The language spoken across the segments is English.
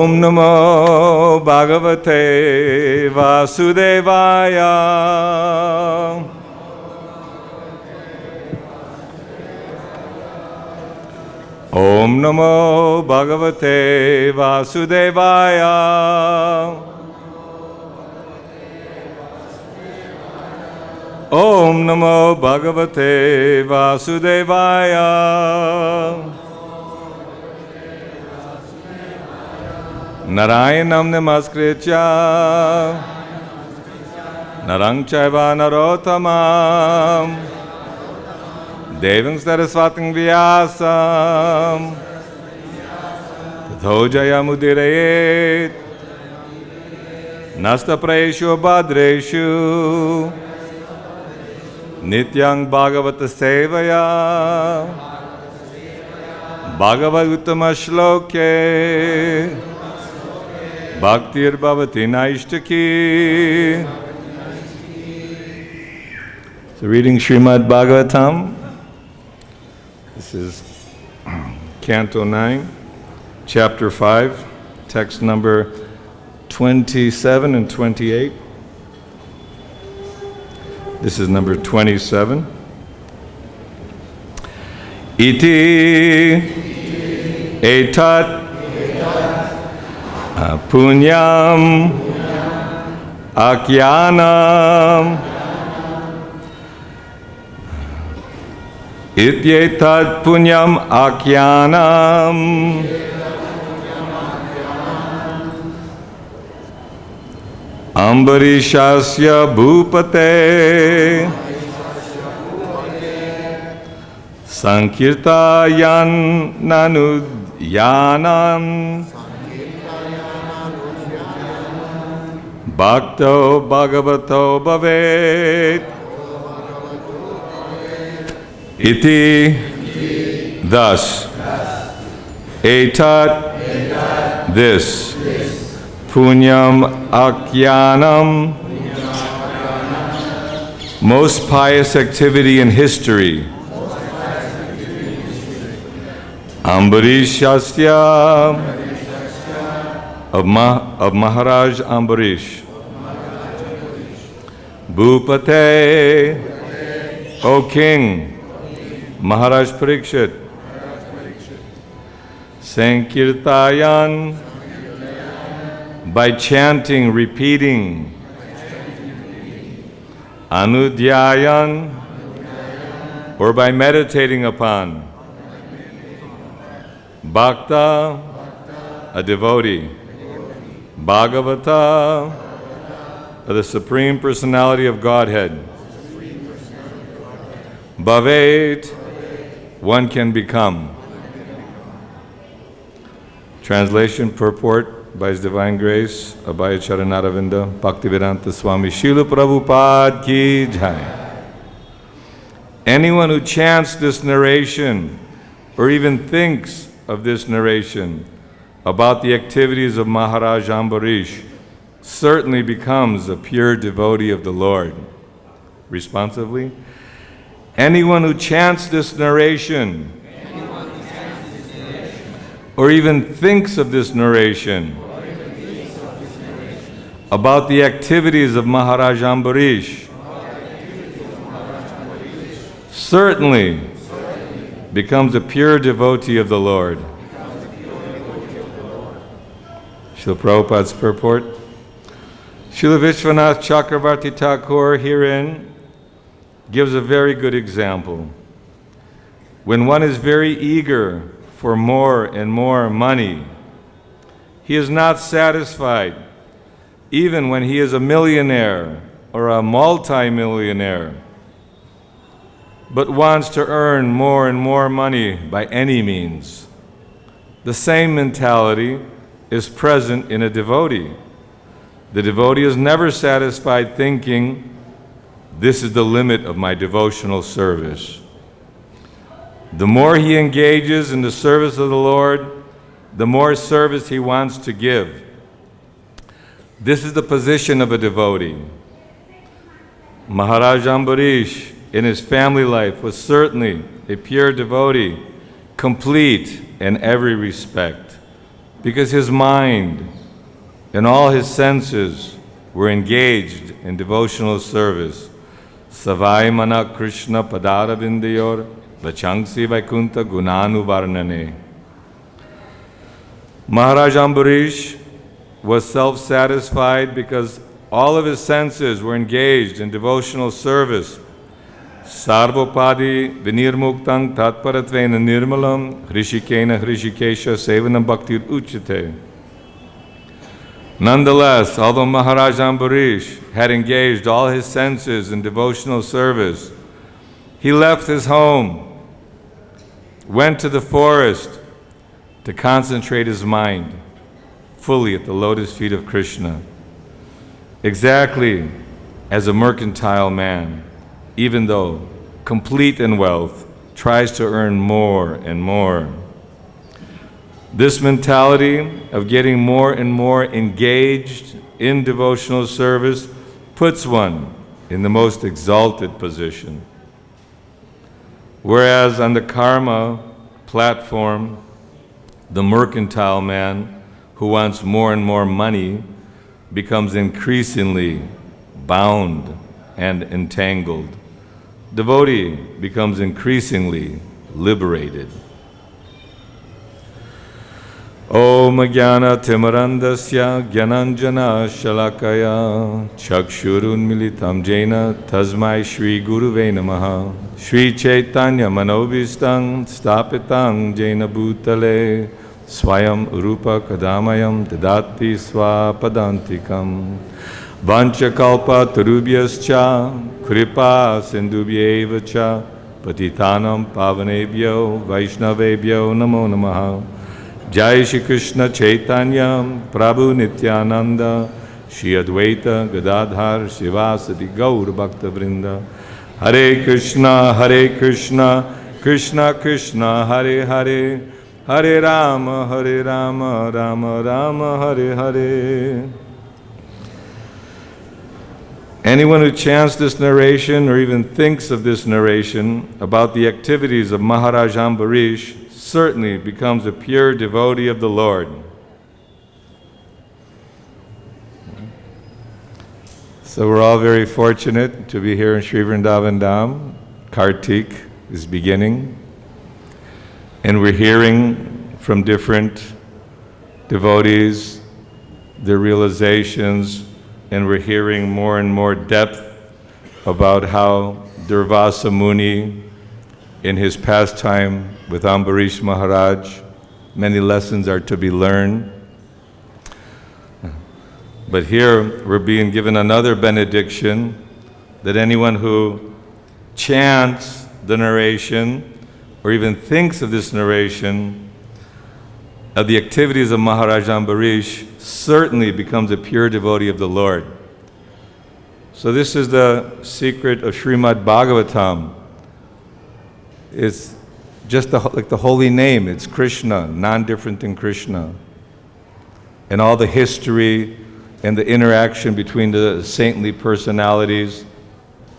Om Namo Bhagavate Vasudevaya. Om Namo Bhagavate Vasudevaya. Om Namo Bhagavate Vasudevaya. Narayanam namaskritya Narang chaiva narottamam Devang saraswating vyasam Tatho jayamudirayet Nasta praeshu bhadreshu Nityang bhagavata sevaya Bhagavad-Uttama shloke Bhaktir bhavati naishtaki. So reading Srimad Bhagavatam. This is Canto 9, Chapter 5, text number 27 and 28. This is number 27. Iti etat punyam akyanam ityetat punyam akyanam ambarishasya bhupate sankirtayan nanudyanam Bhakto Bhagavato Bhavet. Iti, thus. Etat, this. Punyam Akyanam, most pious activity in history. Ambarishasya, of Maharaj Ambarish. Bhupate, O King, Maharaj Parikshit. Sankirtayan, by chanting, repeating. Anudhyayan, or by meditating upon. Bhakta, a devotee. Bhagavata, the Supreme Personality of Godhead. Bhavet, one can become. Translation, purport by His Divine Grace, Abhaya Charanaravinda, Bhaktivedanta Swami Srila Prabhupada Ki Jai. Anyone who chants this narration, or even thinks of this narration, about the activities of Maharaj Ambarish, certainly becomes a pure devotee of the Lord. Responsively, anyone who chants this narration, or even thinks of this narration, about the activities of Maharaj Ambarish, certainly becomes a pure devotee of the Lord. Srila Prabhupada's purport. Srila Vishwanath Chakravarti Thakur herein gives a very good example. When one is very eager for more and more money, he is not satisfied even when he is a millionaire or a multi-millionaire, but wants to earn more and more money by any means. The same mentality is present in a devotee. The devotee is never satisfied thinking, this is the limit of my devotional service. The more he engages in the service of the Lord, the more service he wants to give. This is the position of a devotee. Maharaj Ambarish, in his family life, was certainly a pure devotee, complete in every respect, because his mind and all his senses were engaged in devotional service. Savai mana Krishna padara vindayor vachangsi vaikunta gunanu varnane. Maharaj Ambarish was self-satisfied because all of his senses were engaged in devotional service. Sarvopadi vinirmuktang tatparatvena nirmalam hrishikena hrishikesha sevanam bhaktir uchate. Nonetheless, although Maharaj Ambarish had engaged all his senses in devotional service, he left his home, went to the forest to concentrate his mind fully at the lotus feet of Krishna. Exactly as a mercantile man, even though complete in wealth, tries to earn more and more. This mentality of getting more and more engaged in devotional service puts one in the most exalted position. Whereas on the karma platform, the mercantile man who wants more and more money becomes increasingly bound and entangled. Devotee becomes increasingly liberated. Om Jnana Timarandasya Gyananjana Shalakaya Chakshurun Militam Jena Tasmai Shri Guruve Namaha Shri Chaitanya Manobhistang Stapitang Jena Bhutale Swayam Rupa Kadamayam Dadati Swapadantikam Vanchakalpa Tarubhyascha Kripa Sindubhyeva Cha Patitanam Pavanebhyo Vaishnavebhyo Namo Namaha Jai Shri Krishna Chaitanya Prabhu Nityananda Shri Advaita Gadadhar Shivasati Gaur Bhakta Vrinda Hare Krishna Krishna Krishna Hare Hare Hare Rama Rama Rama Hare Hare. Anyone who chants this narration or even thinks of this narration about the activities of Maharaj Ambarish certainly becomes a pure devotee of the Lord. So we're all very fortunate to be here in Sri Vrindavan Dham. Kartik is beginning. And we're hearing from different devotees their realizations, and we're hearing more and more depth about how Durvasa Muni, in his pastime with Ambarish Maharaj, many lessons are to be learned. But here we're being given another benediction that anyone who chants the narration or even thinks of this narration of the activities of Maharaj Ambarish certainly becomes a pure devotee of the Lord. So this is the secret of Srimad Bhagavatam. It's just like the holy name. It's Krishna, non-different than Krishna. And all the history and the interaction between the saintly personalities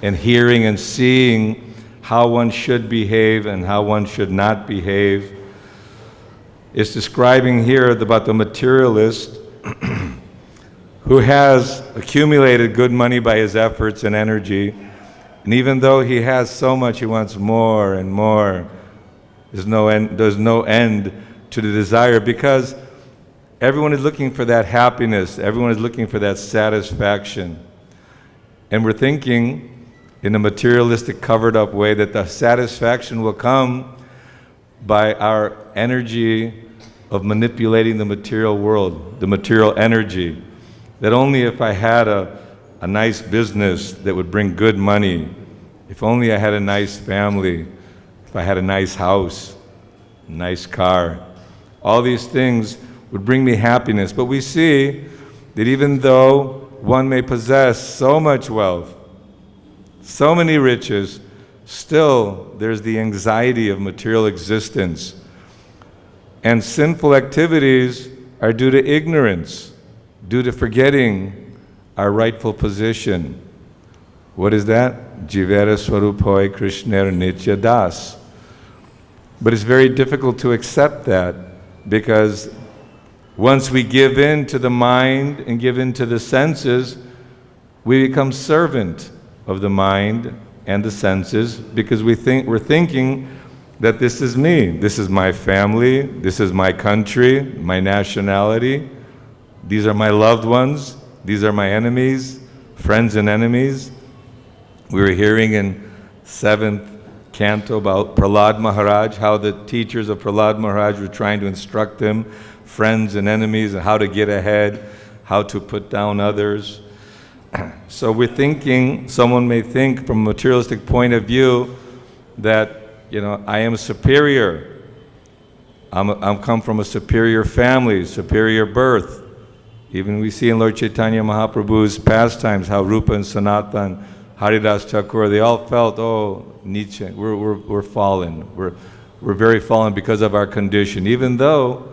and hearing and seeing how one should behave and how one should not behave. It's describing here about the materialist who has accumulated good money by his efforts and energy. And even though he has so much, he wants more and more. There's no end to the desire, because everyone is looking for that happiness. Everyone is looking for that satisfaction. And we're thinking in a materialistic, covered up way that the satisfaction will come by our energy of manipulating the material world, the material energy. That only if I had a nice business that would bring good money, if only I had a nice family, if I had a nice house, a nice car, all these things would bring me happiness. But we see that even though one may possess so much wealth, so many riches, still there's the anxiety of material existence. And sinful activities are due to ignorance, due to forgetting our rightful position. What is that? Jivera Swarupoy Krishner Nitya Das. But it's very difficult to accept that, because Once we give in to the mind and give in to the senses, we become servant of the mind and the senses because we're thinking that this is me, this is my family, this is my country, my nationality, these are my loved ones, these are my enemies, friends and enemies. We were hearing in 7th canto about Prahlad Maharaj, how the teachers of Prahlad Maharaj were trying to instruct him, friends and enemies, and how to get ahead, how to put down others. So we're thinking, someone may think from a materialistic point of view that, I am superior. I'm come from a superior family, superior birth. Even we see in Lord Chaitanya Mahaprabhu's pastimes how Rupa and Sanatan, Haridas Thakur, they all felt, Nietzsche, we're fallen. We're very fallen because of our condition. Even though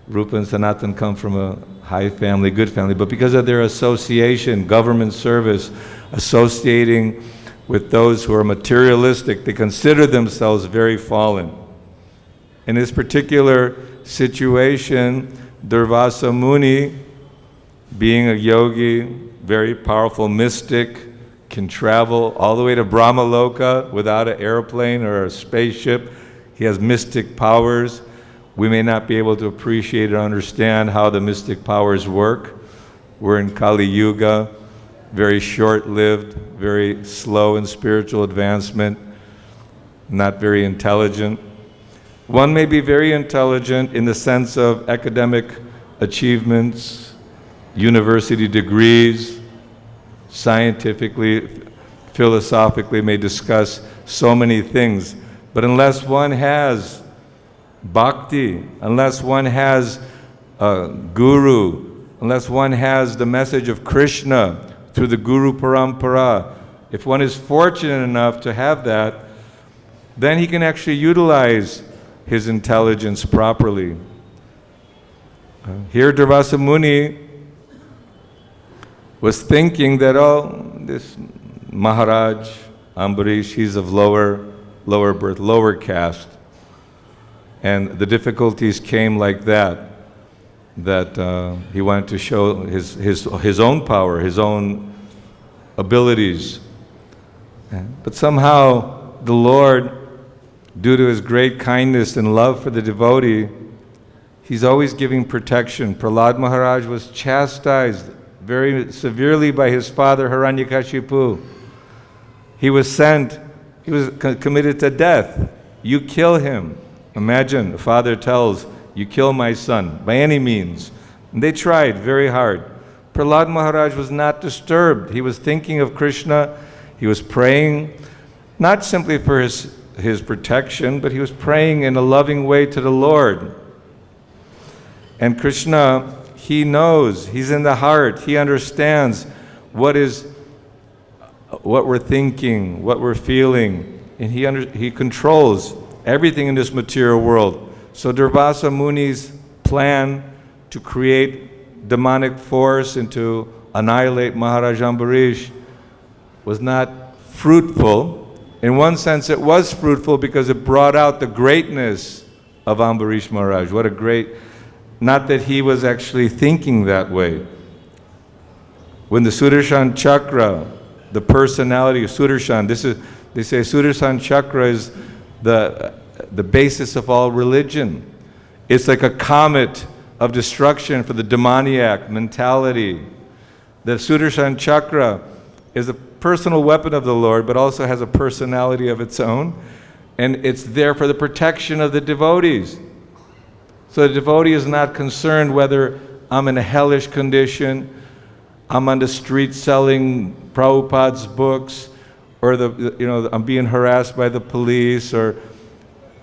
Rupa and Sanatan come from a high family, good family, but because of their association, government service, associating with those who are materialistic, they consider themselves very fallen. In this particular situation, Durvasa Muni, being a yogi, very powerful mystic, can travel all the way to Brahmaloka without an airplane or a spaceship. He has mystic powers. We may not be able to appreciate or understand how the mystic powers work. We're in Kali Yuga, very short-lived, very slow in spiritual advancement, not very intelligent. One may be very intelligent in the sense of academic achievements, university degrees, scientifically, philosophically may discuss so many things, but unless one has bhakti, unless one has a guru, unless one has the message of Krishna through the Guru Parampara, if one is fortunate enough to have that, then he can actually utilize his intelligence properly. Here Durvasa Muni was thinking that, this Maharaj, Ambarish, he's of lower birth, lower caste. And the difficulties came like that he wanted to show his own power, his own abilities. But somehow the Lord, due to his great kindness and love for the devotee, he's always giving protection. Prahlad Maharaj was chastised very severely by his father Hiranyakashipu. He was committed to death. You kill him. Imagine, the father tells, you kill my son, by any means. And they tried very hard. Prahlad Maharaj was not disturbed. He was thinking of Krishna. He was praying, not simply for his protection, but he was praying in a loving way to the Lord. And Krishna, he knows, he's in the heart, he understands what we're thinking, what we're feeling, and he controls everything in this material world. So Durvasa Muni's plan to create demonic force and to annihilate Maharaj Ambarish was not fruitful. In one sense it was fruitful because it brought out the greatness of Ambarish Maharaj. What a great, not that he was actually thinking that way. When the Sudarshan Chakra, the personality of Sudarshan, they say Sudarshan Chakra is the basis of all religion. It's like a comet of destruction for the demoniac mentality. The Sudarshan Chakra is a personal weapon of the Lord, but also has a personality of its own, and it's there for the protection of the devotees. So the devotee is not concerned whether I'm in a hellish condition, I'm on the street selling Prabhupada's books, or I'm being harassed by the police, or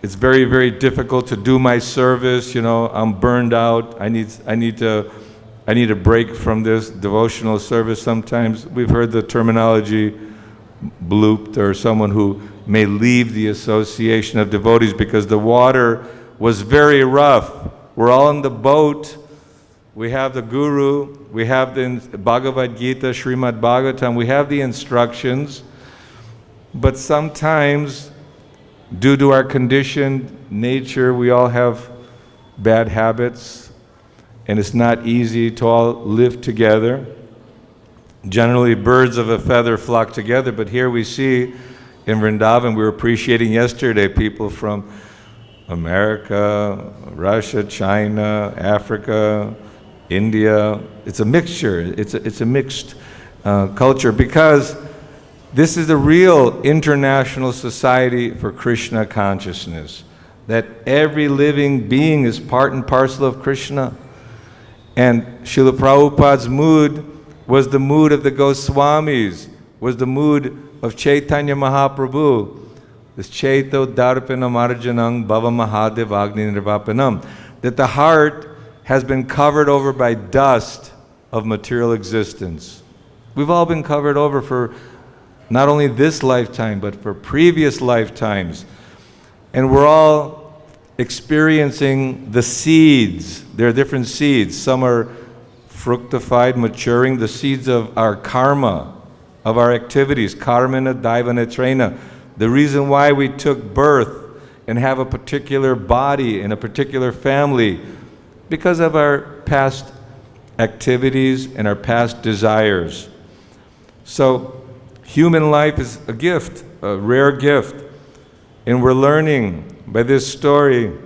it's very, very difficult to do my service. I'm burned out. I need a break from this devotional service. Sometimes we've heard the terminology blooped, or someone who may leave the association of devotees because the water was very rough. We're all in the boat. We have the Guru. We have the Bhagavad-Gita, Srimad Bhagavatam. We have the instructions. But sometimes, due to our conditioned nature, we all have bad habits. and it's not easy to all live together. Generally, birds of a feather flock together, but here we see in Vrindavan, we were appreciating yesterday people from America, Russia, China, Africa, India. It's a mixture. It's a mixed culture, because this is a real international society for Krishna consciousness, that every living being is part and parcel of Krishna. And Srila Prabhupada's mood was the mood of the Goswamis, was the mood of Chaitanya Mahaprabhu. This Chaito Darpanam Arjanam Bhava Mahadev Agni Nirvapanam. That the heart has been covered over by dust of material existence. We've all been covered over for not only this lifetime, but for previous lifetimes. And we're all experiencing the seeds. There are different seeds. Some are fructified, maturing, the seeds of our karma, of our activities, karmana, daivana, trena. The reason why we took birth and have a particular body in a particular family, because of our past activities and our past desires. So human life is a gift, a rare gift. And we're learning by this story,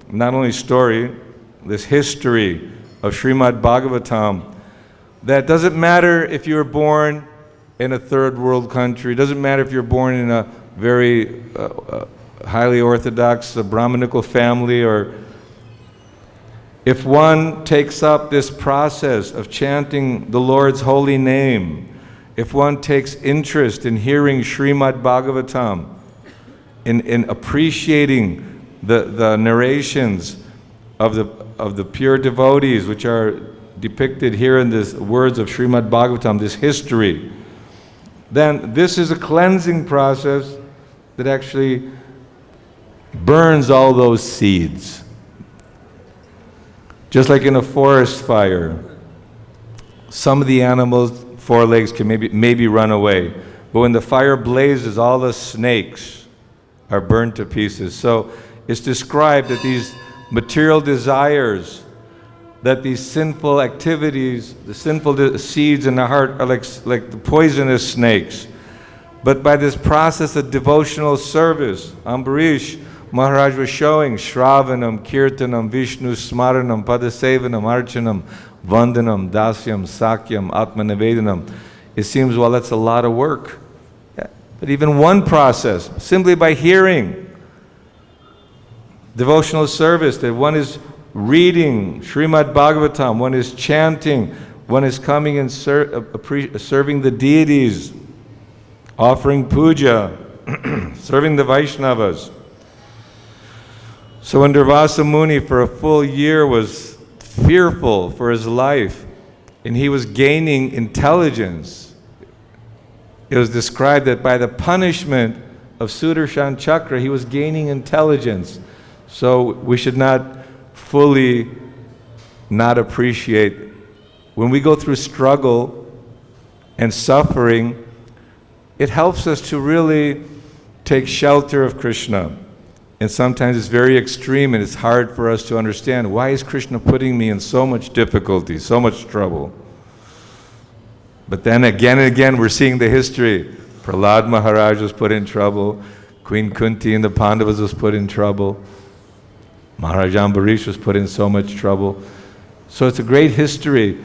not only story, this history of Srimad Bhagavatam, that doesn't matter if you were born in a third world country, it doesn't matter if you're born in a very highly orthodox Brahminical family, or if one takes up this process of chanting the Lord's holy name, if one takes interest in hearing Srimad Bhagavatam, in appreciating the narrations of the pure devotees, which are depicted here in these words of Srimad Bhagavatam, this history, then this is a cleansing process that actually burns all those seeds. Just like in a forest fire, some of the animals, four legs, can maybe run away. But when the fire blazes, all the snakes are burned to pieces. So it's described that these material desires, that these sinful activities, the sinful seeds in the heart are like the poisonous snakes. But by this process of devotional service, Ambarish Maharaj was showing Shravanam, Kirtanam, Vishnu Smaranam, Padasevanam, Archanam, Vandanam, Dasyam, Sakyam, Atmanavedanam. It seems, well, that's a lot of work. Yeah. But even one process, simply by hearing devotional service, that one is reading Srimad Bhagavatam, one is chanting, one is coming and serving the deities, offering puja, serving the Vaishnavas. So when Durvasa Muni for a full year was fearful for his life, and he was gaining intelligence, it was described that by the punishment of Sudarshan Chakra, he was gaining intelligence. So we should not fully not appreciate. When we go through struggle and suffering, it helps us to really take shelter of Krishna. And sometimes it's very extreme and it's hard for us to understand, why is Krishna putting me in so much difficulty, so much trouble? But then again and again we're seeing the history. Prahlad Maharaj was put in trouble, Queen Kunti and the Pandavas was put in trouble, Maharaj Ambarish was put in so much trouble. So it's a great history.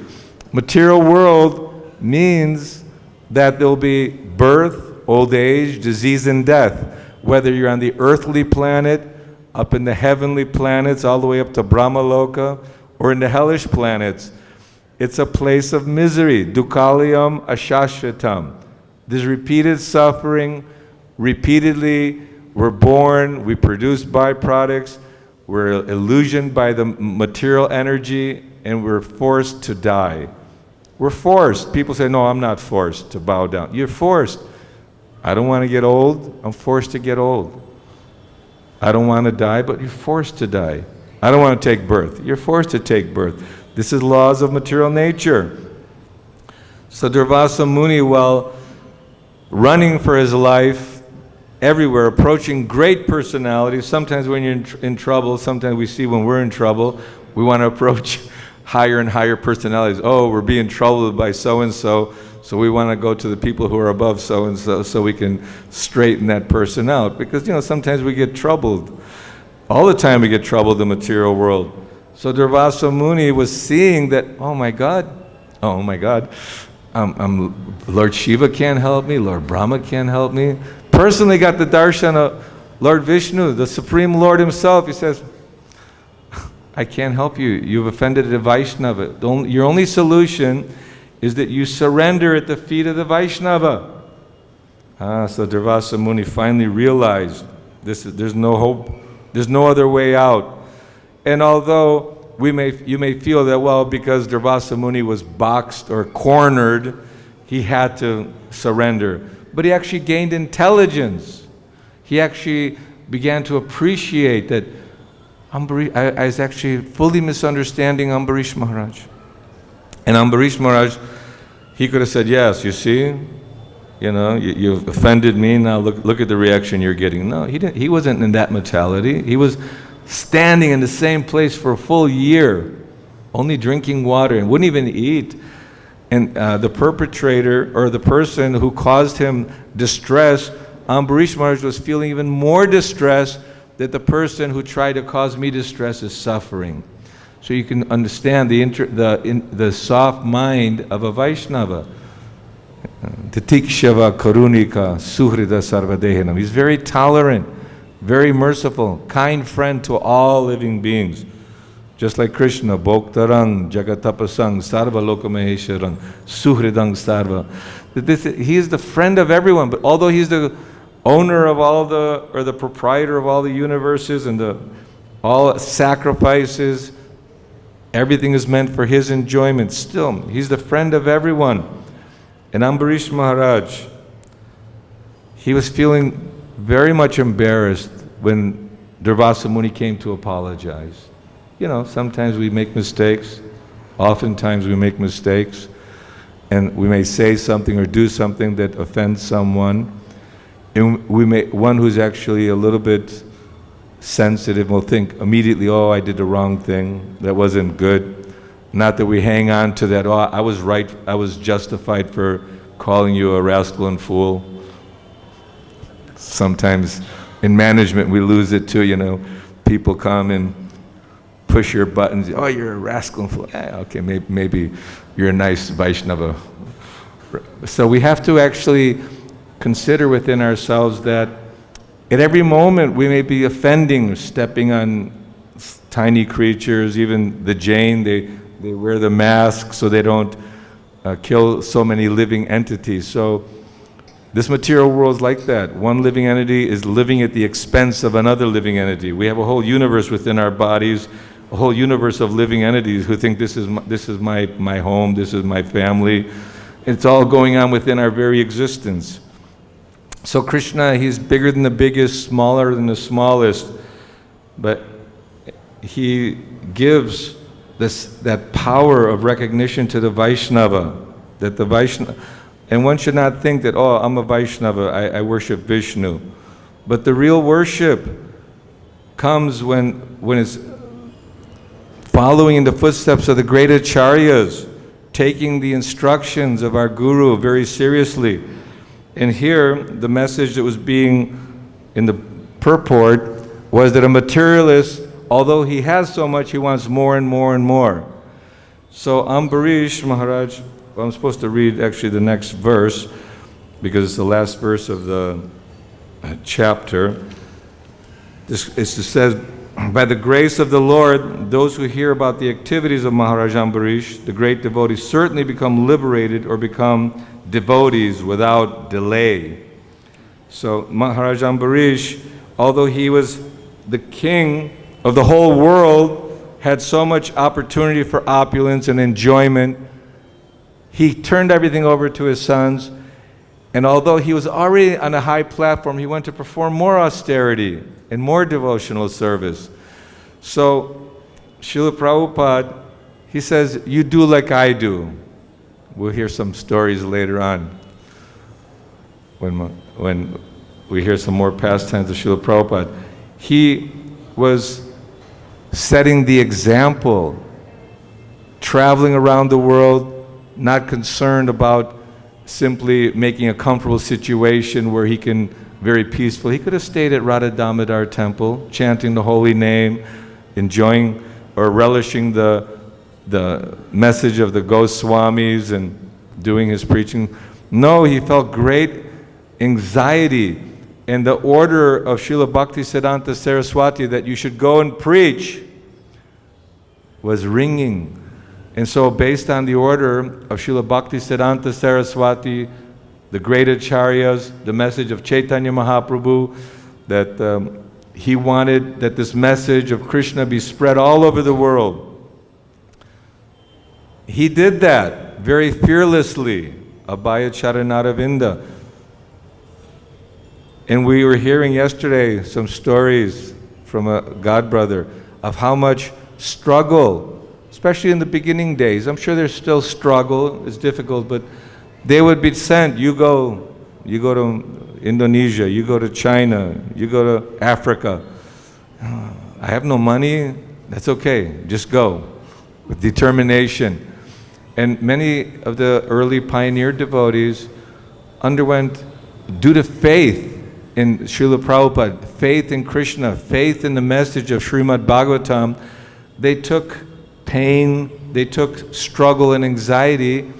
Material world means that there'll be birth, old age, disease, and death. Whether you're on the earthly planet, up in the heavenly planets, all the way up to Brahmaloka, or in the hellish planets, it's a place of misery. Dukkalayam ashashvatam. There's repeated suffering. Repeatedly, we're born, we produce byproducts, we're illusioned by the material energy, and we're forced to die. We're forced. People say, no, I'm not forced to bow down. You're forced. I don't want to get old. I'm forced to get old. I don't want to die, but you're forced to die. I don't want to take birth. You're forced to take birth. This is laws of material nature. So Durvasa Muni, while running for his life everywhere, approaching great personalities, sometimes when you're in trouble, sometimes we see when we're in trouble, we want to approach higher and higher personalities. Oh, we're being troubled by so-and-so, so we want to go to the people who are above so-and-so so we can straighten that person out. Because, sometimes we get troubled. All the time we get troubled in the material world. So Durvasa Muni was seeing that, oh my God, Lord Shiva can't help me, Lord Brahma can't help me. Personally got the darshan of Lord Vishnu, the Supreme Lord himself. He says, I can't help you. You've offended a Vaishnava. Your only solution is that you surrender at the feet of the Vaishnava. So Durvasa Muni finally realized there's no hope. There's no other way out. And although you may feel that, well, because Durvasa Muni was boxed or cornered, he had to surrender. But he actually gained intelligence. He actually began to appreciate that I was actually fully misunderstanding Ambarish Maharaj. And Ambarish Maharaj, he could have said, yes, you see, you've offended me, now look at the reaction you're getting. No, he didn't. He wasn't in that mentality. He was standing in the same place for a full year, only drinking water and wouldn't even eat. And the perpetrator, or the person who caused him distress, Ambarish Maharaj was feeling even more distress that the person who tried to cause me distress is suffering. So you can understand the soft mind of a Vaishnava. Titikshava karunika suhrida sarvadehanam. He's very tolerant, very merciful, kind friend to all living beings. Just like Krishna, Bhoktarang, Jagatapasang, Sarva Lokamahesharang, Suhridang Sarva. He is the friend of everyone, but although he's the owner of or the proprietor of all the universes and all sacrifices, everything is meant for his enjoyment. Still, he's the friend of everyone. And Ambarish Maharaj, he was feeling very much embarrassed when Durvasa Muni came to apologize. Sometimes we make mistakes. Oftentimes we make mistakes. And we may say something or do something that offends someone. And one who's actually a little bit sensitive will think immediately, oh, I did the wrong thing. That wasn't good. Not that we hang on to that, oh, I was right, I was justified for calling you a rascal and fool. Sometimes in management we lose it too, People come and push your buttons, oh, you're a rascal and fool. Okay, maybe you're a nice Vaishnava. So we have to actually consider within ourselves that at every moment we may be offending, stepping on tiny creatures. Even the Jain, they wear the mask so they don't kill so many living entities. So this material world is like that. One living entity is living at the expense of another living entity. We have a whole universe within our bodies, a whole universe of living entities who think this is my home, this is my family. It's all going on within our very existence. So Krishna, he's bigger than the biggest, smaller than the smallest, but he gives that power of recognition to the Vaishnava, and one should not think that, oh, I'm a Vaishnava, I worship Vishnu. But the real worship comes when it's following in the footsteps of the great acharyas, taking the instructions of our guru very seriously. And here, the message that was being in the purport was that a materialist, although he has so much, he wants more and more and more. So Ambarish Maharaj, I'm supposed to read actually the next verse, because it's the last verse of the chapter. It says, by the grace of the Lord, those who hear about the activities of Maharaj Ambarish, the great devotees, certainly become liberated or become devotees without delay. So Maharaj Ambarish, although he was the king of the whole world, had so much opportunity for opulence and enjoyment, he turned everything over to his sons. And although he was already on a high platform, he went to perform more austerity and more devotional service. So Srila Prabhupada, he says, you do like I do. We'll hear some stories later on when we hear some more pastimes of Srila Prabhupada. He was setting the example, traveling around the world, not concerned about simply making a comfortable situation where he can very peaceful. He could have stayed at Radha Damodar temple, chanting the holy name, enjoying or relishing the message of the Goswamis and doing his preaching. No, he felt great anxiety. And the order of Srila Bhaktisiddhanta Saraswati that you should go and preach was ringing. And so based on the order of Srila Bhaktisiddhanta Saraswati, the great acharyas, the message of Chaitanya Mahaprabhu, that he wanted that this message of Krishna be spread all over the world. He did that very fearlessly, Abhaya Charanaravinda. And we were hearing yesterday some stories from a godbrother of how much struggle, especially in the beginning days. I'm sure there's still struggle, it's difficult, but they would be sent, you go to Indonesia, you go to China, you go to Africa. I have no money, that's okay, just go with determination. And many of the early pioneer devotees underwent, due to faith in Srila Prabhupada, faith in Krishna, faith in the message of Srimad Bhagavatam, they took pain, they took struggle and anxiety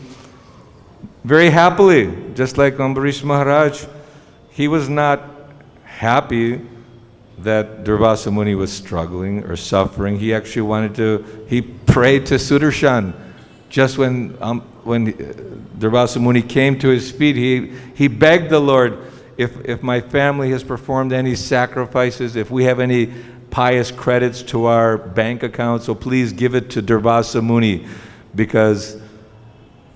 very happily, just like Ambarish Maharaj. He was not happy that Durvasa Muni was struggling or suffering. He actually he prayed to Sudarshan. Just when Durvasa Muni came to his feet, he begged the Lord, if my family has performed any sacrifices, if we have any pious credits to our bank account, so please give it to Durvasa Muni, because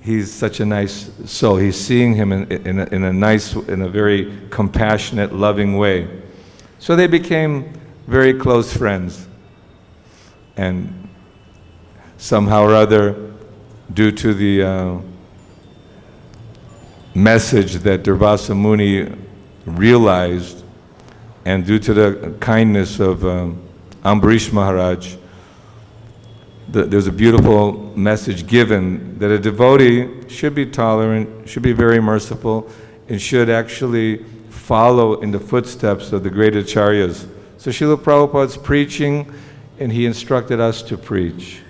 he's such a nice soul. He's seeing him in a very compassionate, loving way. So they became very close friends. And somehow or other, due to the message that Durvasa Muni realized, and due to the kindness of Ambarish Maharaj, there's a beautiful message given that a devotee should be tolerant, should be very merciful, and should actually follow in the footsteps of the great acharyas. So Srila Prabhupada's preaching, and he instructed us to preach.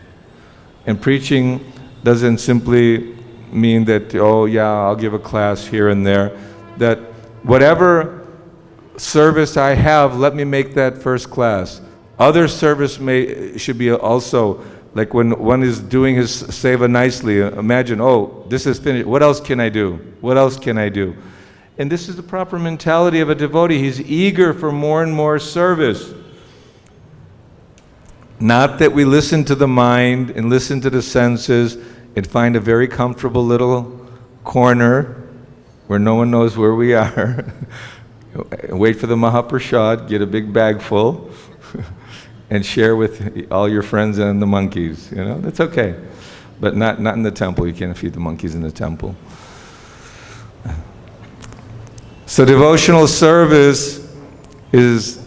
And preaching doesn't simply mean that, oh yeah, I'll give a class here and there. That whatever service I have, let me make that first class. Other service should be also, like when one is doing his seva nicely, imagine, oh, this is finished, what else can I do? What else can I do? And this is the proper mentality of a devotee. He's eager for more and more service. Not that we listen to the mind and listen to the senses and find a very comfortable little corner where no one knows where we are. Wait for the Mahaprasad, get a big bag full, and share with all your friends and the monkeys. You know, that's okay. But not in the temple. You can't feed the monkeys in the temple. So devotional service is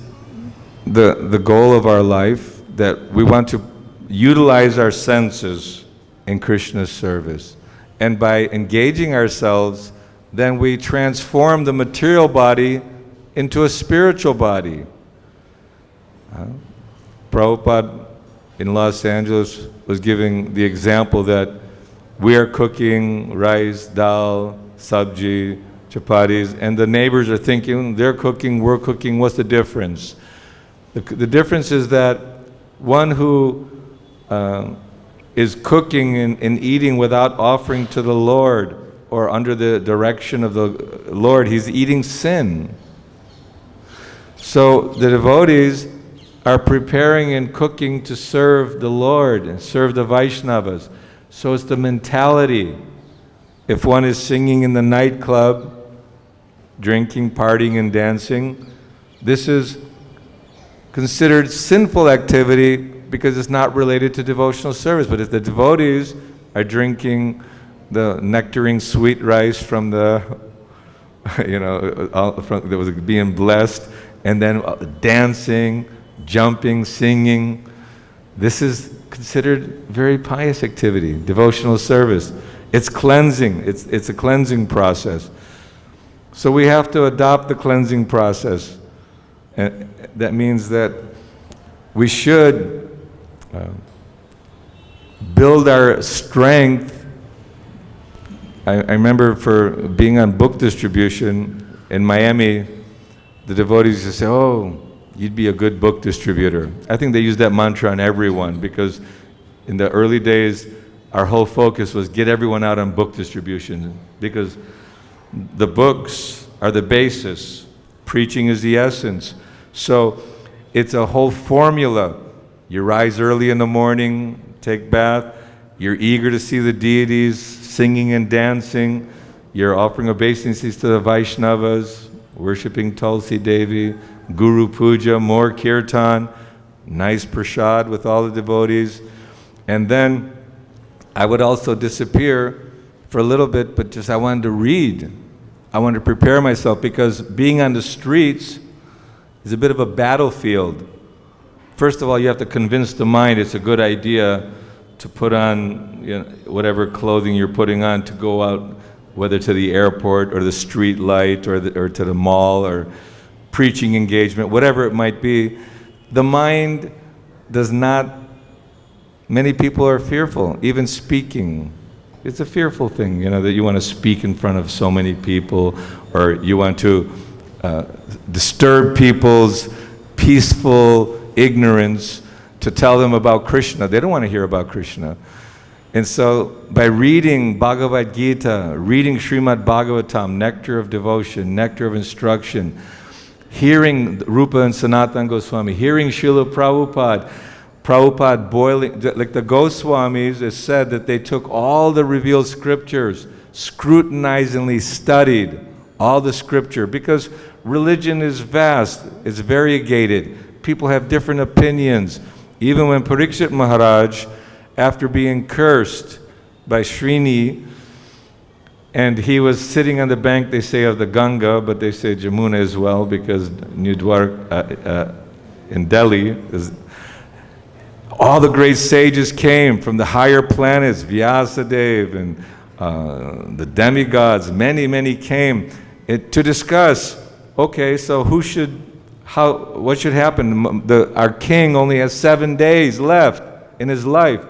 the goal of our life, that we want to utilize our senses in Krishna's service. And by engaging ourselves, then we transform the material body into a spiritual body. Prabhupada in Los Angeles was giving the example that we are cooking rice, dal, sabji, chapatis, and the neighbors are thinking, they're cooking, we're cooking, what's the difference? The difference is that one who is cooking and eating without offering to the Lord or under the direction of the Lord, he's eating sin. So the devotees are preparing and cooking to serve the Lord and serve the Vaishnavas. So it's the mentality. If one is singing in the nightclub, drinking, partying, and dancing, this is considered sinful activity because it's not related to devotional service. But if the devotees are drinking the nectaring sweet rice from the, that was being blessed, and then dancing, jumping, singing, this is considered very pious activity, devotional service. It's cleansing. It's a cleansing process. So we have to adopt the cleansing process. And that means that we should build our strength. I remember for being on book distribution in Miami, the devotees used to say, oh, you'd be a good book distributor. I think they use that mantra on everyone because in the early days, our whole focus was get everyone out on book distribution because the books are the basis. Preaching is the essence. So it's a whole formula. You rise early in the morning, take bath, you're eager to see the deities singing and dancing, you're offering obeisances to the Vaishnavas, worshipping Tulsi Devi, Guru Puja, more kirtan, nice prasad with all the devotees. And then I would also disappear for a little bit, but just I wanted to read. I wanted to prepare myself because being on the streets is a bit of a battlefield. First of all, you have to convince the mind it's a good idea to put on whatever clothing you're putting on to go out, whether to the airport or the street light or to the mall or preaching engagement, whatever it might be. The mind does not, many people are fearful, even speaking. It's a fearful thing, that you want to speak in front of so many people or you want to disturb people's peaceful ignorance to tell them about Krishna. They don't want to hear about Krishna. And so by reading Bhagavad-Gita, reading Srimad Bhagavatam, nectar of devotion, nectar of instruction, hearing Rupa and Sanatana Goswami, hearing Srila Prabhupada boiling, like the Goswamis, it's said that they took all the revealed scriptures, scrutinizingly studied all the scripture, because religion is vast, it's variegated, people have different opinions. Even when Parikshit Maharaj, after being cursed by Srini, and he was sitting on the bank, they say, of the Ganga, but they say Jamuna as well, because New Dwarka in Delhi, all the great sages came from the higher planets, Vyasadeva and the demigods, many came to discuss, okay, so what should happen? Our king only has 7 days left in his life.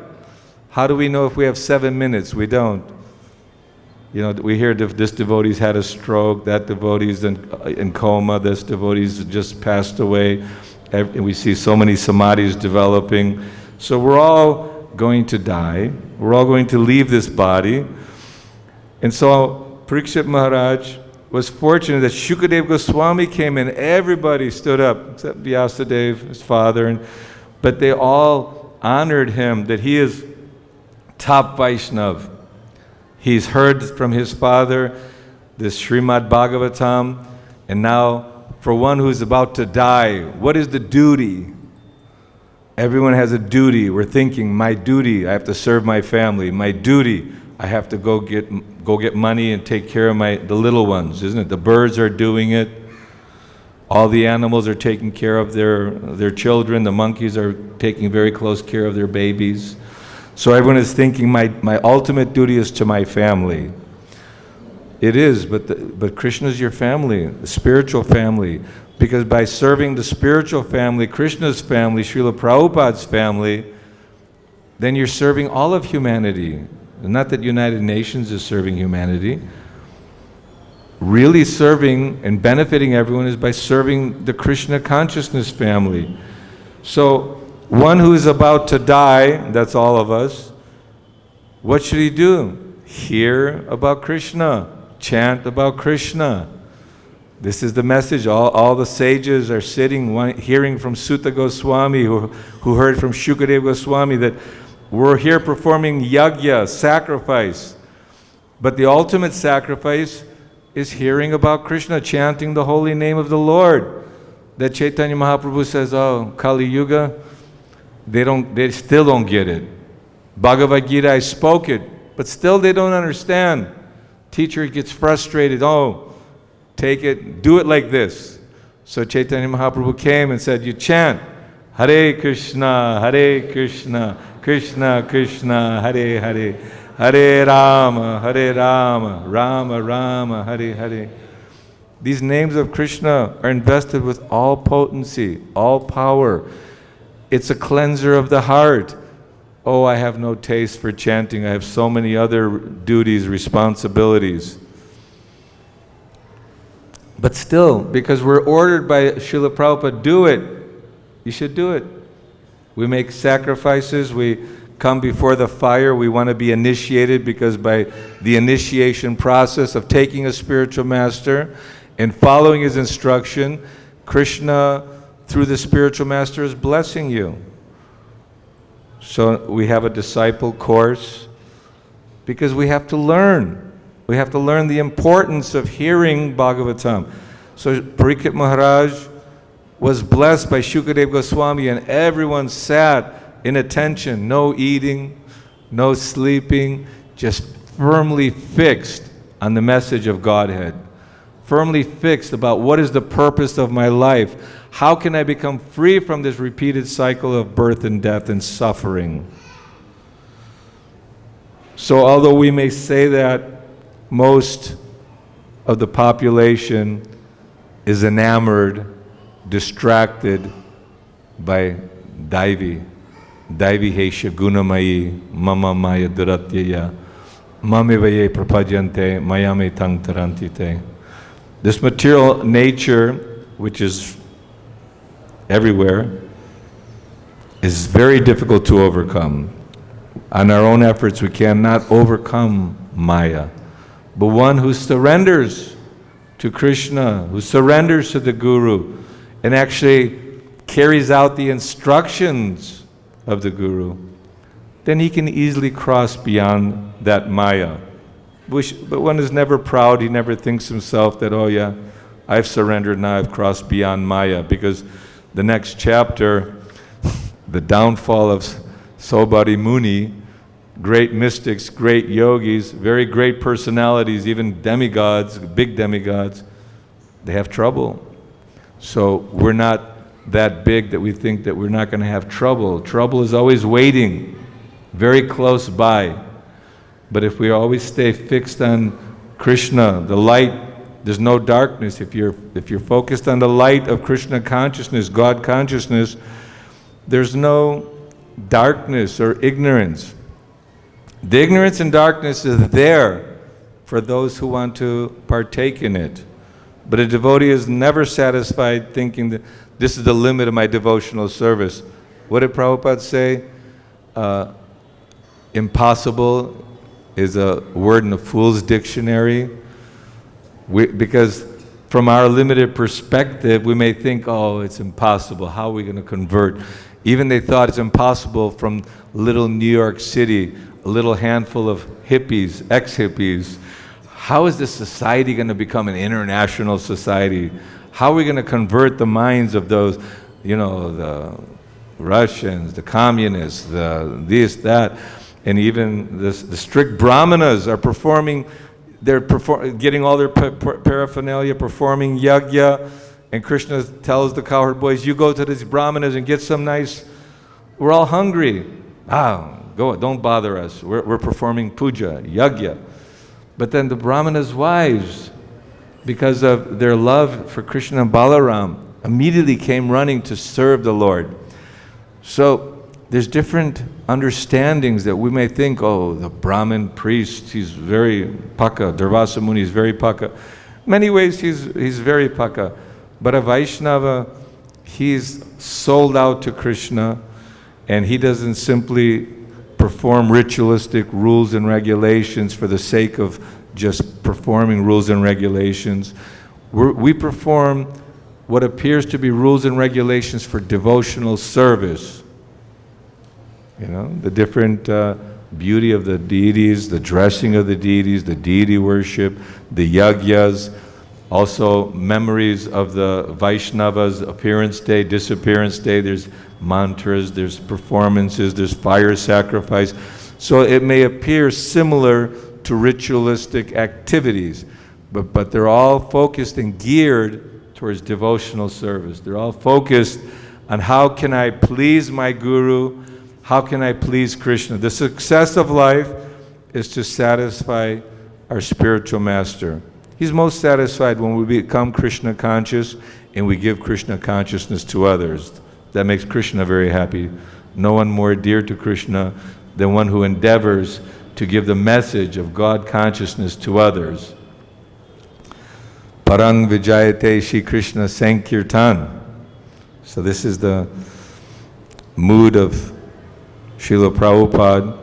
How do we know if we have 7 minutes? We don't. We hear this devotee's had a stroke, that devotee's in coma, this devotee's just passed away. And we see so many samadhis developing. So we're all going to die. We're all going to leave this body. And so Parikshit Maharaj was fortunate that Shukadeva Goswami came and everybody stood up, except Vyasadeva, his father. But they all honored him that he is top Vaishnav. He's heard from his father this Srimad Bhagavatam, and now for one who's about to die, what is the duty? Everyone has a duty. We're thinking, my duty, I have to serve my family. My duty, I have to go get money and take care of the little ones, isn't it? The birds are doing it. All the animals are taking care of their children. The monkeys are taking very close care of their babies. So everyone is thinking, my ultimate duty is to my family. It is, but Krishna is your family, the spiritual family. Because by serving the spiritual family, Krishna's family, Srila Prabhupada's family, then you're serving all of humanity. Not that United Nations is serving humanity. Really serving and benefiting everyone is by serving the Krishna consciousness family. So one who is about to die, that's all of us, what should he do? Hear about Krishna, chant about Krishna. This is the message. All the sages are sitting, hearing from Sutta Goswami, who heard from Shukadeva Goswami, that we're here performing yajna, sacrifice. But the ultimate sacrifice is hearing about Krishna, chanting the holy name of the Lord. That Chaitanya Mahaprabhu says, oh, Kali Yuga, they still don't get it. Bhagavad-Gita, I spoke it, but still they don't understand. Teacher gets frustrated, oh, take it, do it like this. So Chaitanya Mahaprabhu came and said, you chant Hare Krishna, Krishna Krishna, Hare Hare, Hare Rama, Rama Rama, Hare Hare. These names of Krishna are invested with all potency, all power. It's a cleanser of the heart. Oh, I have no taste for chanting. I have so many other duties, responsibilities. But still, because we're ordered by Srila Prabhupada, do it. You should do it. We make sacrifices. We come before the fire. We want to be initiated because by the initiation process of taking a spiritual master and following his instruction, Krishna, through the spiritual master, is blessing you. So we have a disciple course because we have to learn. We have to learn the importance of hearing Bhagavatam. So Parikshit Maharaj was blessed by Shukadev Goswami, and everyone sat in attention, no eating, no sleeping, just firmly fixed on the message of Godhead. Firmly fixed about what is the purpose of my life. How can I become free from this repeated cycle of birth and death and suffering? So although we may say that most of the population is enamored, distracted by Daivi Hesha Gunamayi Mama Maya Duratyaya Mamivaye Prapajante Mayame Tang Tarantite. This material nature, which is everywhere, is very difficult to overcome. On our own efforts, we cannot overcome Maya. But one who surrenders to Krishna, who surrenders to the Guru, and actually carries out the instructions of the Guru, then he can easily cross beyond that Maya. But one is never proud. He never thinks himself that, oh yeah, I've surrendered, now I've crossed beyond Maya, because the next chapter, the downfall of Saubhati Muni, great mystics, great yogis, very great personalities, even demigods, big demigods, they have trouble. So we're not that big that we think that we're not going to have trouble. Trouble is always waiting, very close by. But if we always stay fixed on Krishna, the light, there's no darkness. If you're focused on the light of Krishna consciousness, God consciousness, there's no darkness or ignorance. The ignorance and darkness is there for those who want to partake in it. But a devotee is never satisfied thinking that this is the limit of my devotional service. What did Prabhupada say? Impossible is a word in a fool's dictionary. Because from our limited perspective, we may think, oh, it's impossible. How are we going to convert? Even they thought it's impossible from little New York City, a little handful of hippies, ex-hippies. How is this society going to become an international society? How are we going to convert the minds of those, the Russians, the communists, the this, that, and even the strict brahmanas are performing, getting all their paraphernalia, performing yajna, and Krishna tells the cowherd boys, you go to these brahmanas and get some nice, we're all hungry. Go, don't bother us. We're performing puja, yajna. But then the brahmanas' wives, because of their love for Krishna and Balaram, immediately came running to serve the Lord. So there's different understandings that we may think, oh, the Brahmin priest, he's very paka, Durvasa Muni is very paka. Many ways he's very paka. But a Vaishnava, he's sold out to Krishna, and he doesn't simply perform ritualistic rules and regulations for the sake of just performing rules and regulations. We perform what appears to be rules and regulations for devotional service. The different beauty of the deities, the dressing of the deities, the deity worship, the yajnas, also memories of the Vaishnavas, appearance day, disappearance day, there's mantras, there's performances, there's fire sacrifice. So it may appear similar to ritualistic activities, but they're all focused and geared towards devotional service. They're all focused on how can I please my Guru, how can I please Krishna. The success of life is to satisfy our spiritual master. He's most satisfied when we become Krishna conscious and we give Krishna consciousness to others. That makes Krishna very happy. No one more dear to Krishna than one who endeavors to give the message of God consciousness to others. Parang Vijayate Shri Krishna Sankirtan. So this is the mood of Srila Prabhupada.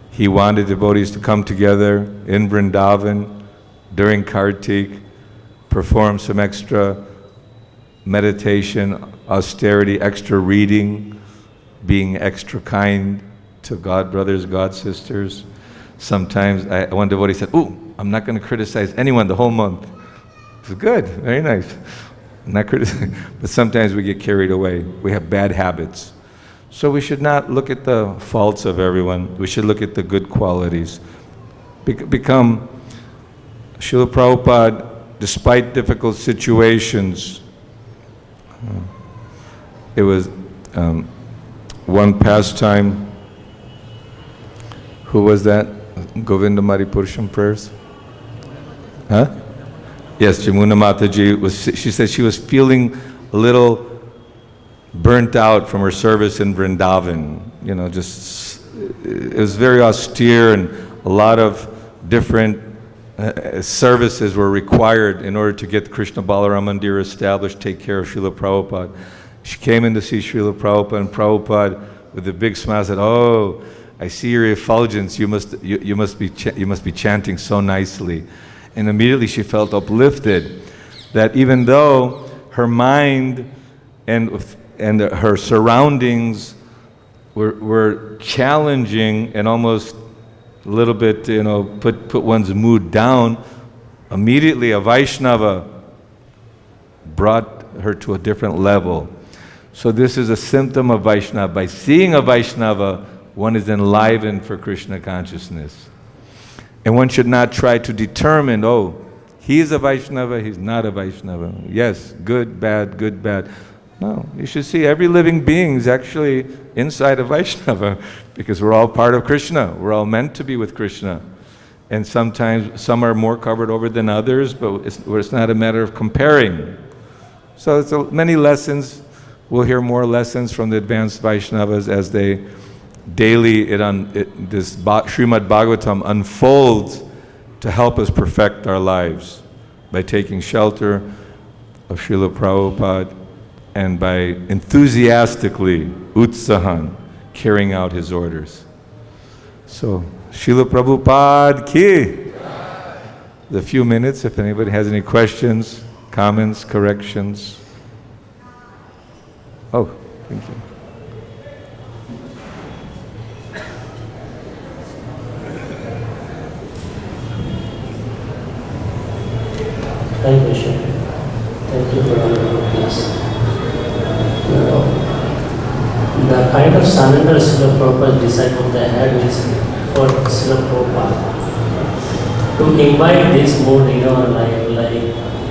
He wanted devotees to come together in Vrindavan during Kartik, perform some extra meditation, austerity, extra reading, being extra kind to God brothers, God sisters. Sometimes one devotee said, "Ooh, I'm not going to criticize anyone the whole month." It's good, very nice. I'm not criticizing, but sometimes we get carried away. We have bad habits. So we should not look at the faults of everyone. We should look at the good qualities. Become Srila Prabhupada, despite difficult situations. It was one pastime. Who was that? Govinda Maripurusham prayers? Huh? Yes, Jamuna Mataji, she said she was feeling a little burnt out from her service in Vrindavan. You know, just, it was very austere and a lot of different services were required in order to get Krishna Balaram Mandir established, take care of Srila Prabhupada. She came in to see Srila Prabhupada, and Prabhupada, with a big smile, said, "Oh, I see your effulgence. You must be chanting so nicely." And immediately she felt uplifted that even though her mind and her surroundings were challenging and almost a little bit, put one's mood down, immediately a Vaishnava brought her to a different level. So this is a symptom of Vaishnava. By seeing a Vaishnava, one is enlivened for Krishna consciousness. And one should not try to determine, oh, he's a Vaishnava, he's not a Vaishnava. Yes, good, bad, good, bad. No, you should see every living being is actually inside a Vaishnava because we're all part of Krishna. We're all meant to be with Krishna. And sometimes some are more covered over than others, but it's not a matter of comparing. So it's many lessons. We'll hear more lessons from the advanced Vaishnavas as they daily, this Srimad Bhagavatam unfolds to help us perfect our lives by taking shelter of Srila Prabhupada and by enthusiastically, utsahan, carrying out his orders. So, Srila Prabhupada ki! The few minutes, if anybody has any questions, comments, corrections. Oh, thank you. Thank you, Sri. Thank you for your class. The kind of surrender Srila Prabhupada disciple they had is for Srila Prabhupada. To invite this mood in our life, like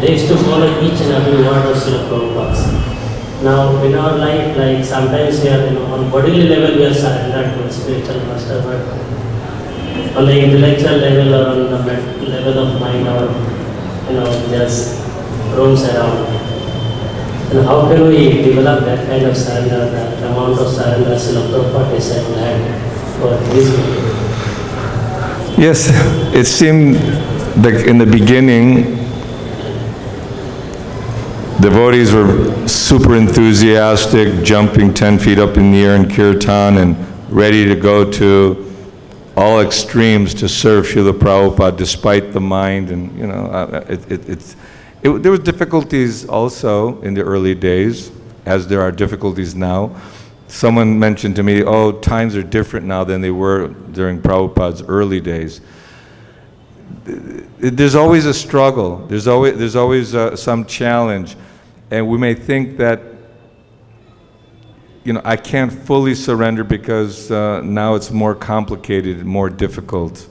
they used to follow each and every word of Srila Prabhupada. Now in our life, like sometimes we are, on bodily level we are surrendered to spiritual master, but on the intellectual level or on the level of mind or just roams around. And how can we develop that kind of surrender, that amount of surrender Srila Prabhupada disciple had for this people? Yes, it seemed like in the beginning, devotees were super enthusiastic, jumping 10 feet up in the air in kirtan and ready to go to all extremes to serve Srila Prabhupada despite the mind. And, there were difficulties also in the early days, as there are difficulties now. Someone mentioned to me, oh, times are different now than they were during Prabhupada's early days. There's always a struggle. There's always some challenge. And we may think that, I can't fully surrender because now it's more complicated, more difficult.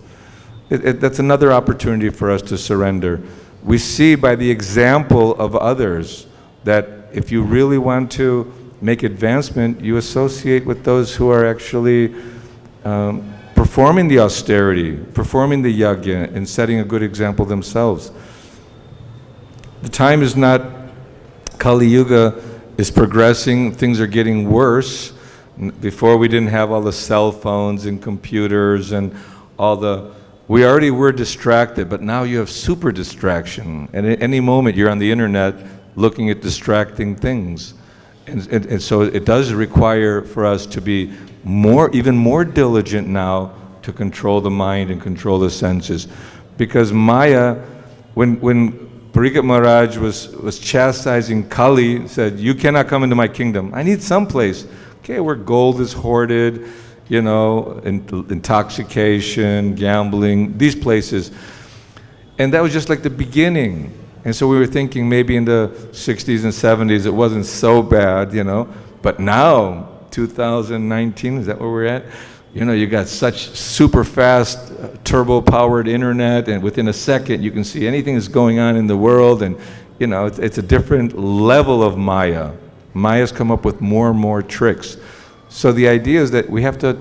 That's another opportunity for us to surrender. We see by the example of others that if you really want to make advancement, you associate with those who are actually performing the austerity, performing the yajna, and setting a good example themselves. The time is not, Kali Yuga is progressing, things are getting worse. Before we didn't have all the cell phones and computers and we already were distracted, but now you have super distraction. And at any moment you're on the internet looking at distracting things. And so it does require for us to be even more diligent now to control the mind and control the senses. Because Maya, when Parikshit Maharaj was chastising Kali, said, "You cannot come into my kingdom. I need some place." Okay, where gold is hoarded, intoxication, gambling, these places. And that was just like the beginning. And so we were thinking maybe in the 60s and 70s it wasn't so bad, But now, 2019, is that where we're at? You got such super fast, turbo-powered internet, and within a second you can see anything that's going on in the world, and it's a different level of Maya. Maya's come up with more and more tricks. So the idea is that we have to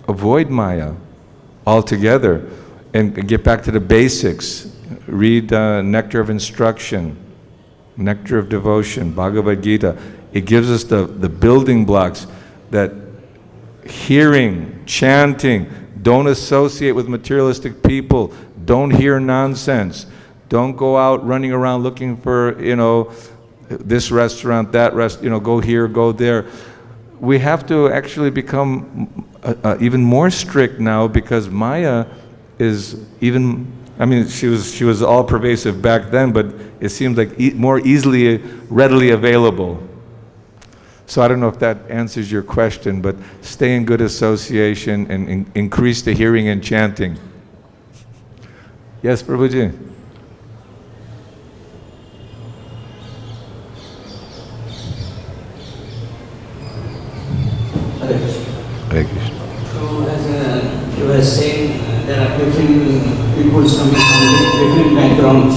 avoid Maya altogether and get back to the basics. Read Nectar of Instruction, Nectar of Devotion, Bhagavad-Gita. It gives us the building blocks that hearing, chanting, don't associate with materialistic people, don't hear nonsense, don't go out running around looking for, this restaurant, that go here, go there. We have to actually become even more strict now, because Maya is she was all pervasive back then, but it seems like more readily available. So I don't know if that answers your question, but stay in good association and increase the hearing and chanting. Yes, Prabhuji? Hare Krishna. So as you were saying, there are different people coming from different backgrounds,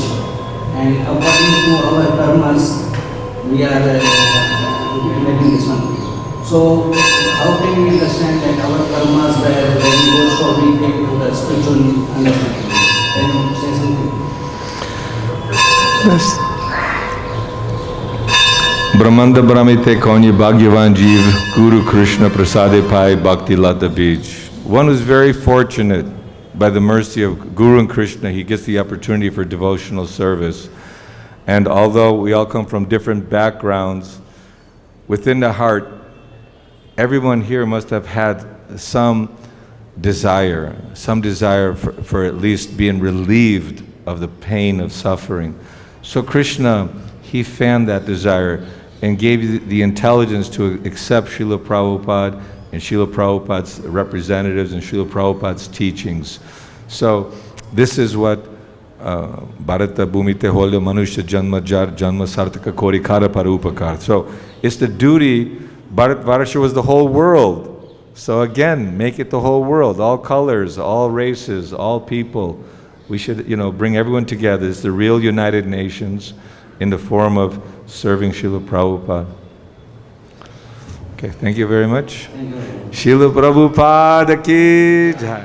and according to our karmas, we are getting this one. So how can we understand that our karmas were very good, so we came to the spiritual understanding? Can you say something? Yes. Brahmanda Brahmite Konyi Bhagyavan Jeev Guru Krishna Prasade Pai Bhakti Lata Beach. One who's very fortunate by the mercy of Guru and Krishna, he gets the opportunity for devotional service. And although we all come from different backgrounds, within the heart, everyone here must have had some desire for at least being relieved of the pain of suffering. So Krishna, he fanned that desire and gave you the intelligence to accept Srila Prabhupada and Srila Prabhupada's representatives and Srila Prabhupada's teachings. So this is what Bharata Bhumite Holya Manushya Janma Jar Janma Sartaka Korikara Parupakar. So it's the duty. Bharatvarsha was the whole world. So again, make it the whole world, all colors, all races, all people. We should, bring everyone together. It's the real United Nations in the form of serving Srila Prabhupada. Okay, thank you very much. Thank you. Srila Prabhupada ki jai.